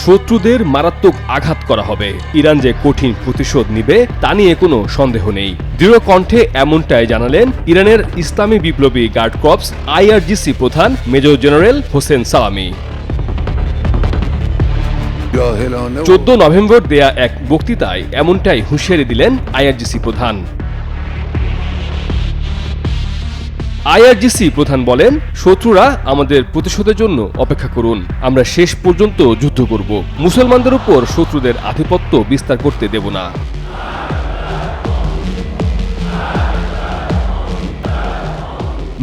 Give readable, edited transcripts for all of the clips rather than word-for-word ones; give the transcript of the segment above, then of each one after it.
শত্রুদের মারাত্মক আঘাত করা হবে। ইরান যে কঠিন প্রতিশোধ নিবে তা নিয়ে কোনো সন্দেহ নেই। দৃঢ় কণ্ঠে এমনটাই জানালেন ইরানের ইসলামী বিপ্লবী গার্ড কর্পস IRGC প্রধান মেজর জেনারেল হোসেন সালামি। 14 নভেম্বর দেয়া এক বক্তৃতায় এমনটাই হুঁশিয়ারি দিলেন IRGC প্রধান। IRGC প্রধান বলেন, শত্রুরা আমাদের প্রতিশোধের জন্য অপেক্ষা করুন। আমরা শেষ পর্যন্ত যুদ্ধ করব। মুসলমানদের উপর শত্রুদের আধিপত্য বিস্তার করতে দেব না।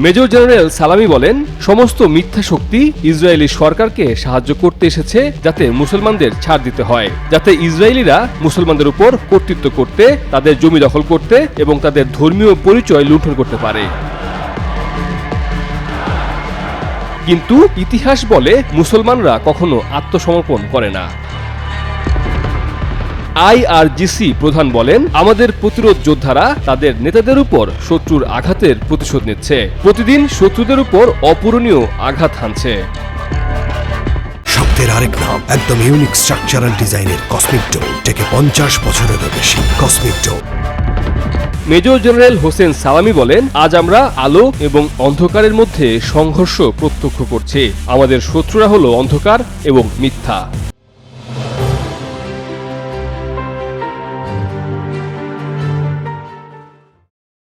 মেজর জেনারেল সালামি বলেন, সমস্ত মিথ্যা শক্তি ইসরায়েলি সরকারকে সাহায্য করতে এসেছে যাতে মুসলমানদের ছাড় দিতে হয়, যাতে ইসরায়েলিরা মুসলমানদের উপর কর্তৃত্ব করতে, তাদের জমি দখল করতে এবং তাদের ধর্মীয় পরিচয় লুণ্ঠন করতে পারে। কিন্তু ইতিহাস বলে মুসলমানরা কখনো আত্মসমর্পণ করে না। IRGC প্রধান বলেন, আমাদের প্রতিরোধ যোদ্ধারা তাদের নেতাদের উপর শত্রুর আঘাতের প্রতিশোধ নিচ্ছে, প্রতিদিন শত্রুদের উপর অপূরণীয় আঘাত হানছে। শব্দের আরেক নাম, একদম ইউনিক স্ট্রাকচারাল ডিজাইনের কসমিক ডোম, থেকে 50 বছরেরও বেশি। কসমিক ডোম। মেজর জেনারেল হোসেন সালামি বলেন, আজ আমরা আলো এবং অন্ধকারের মধ্যে সংঘর্ষ প্রত্যক্ষ করছি। আমাদের শত্রুরা হলো অন্ধকার এবং মিথ্যা।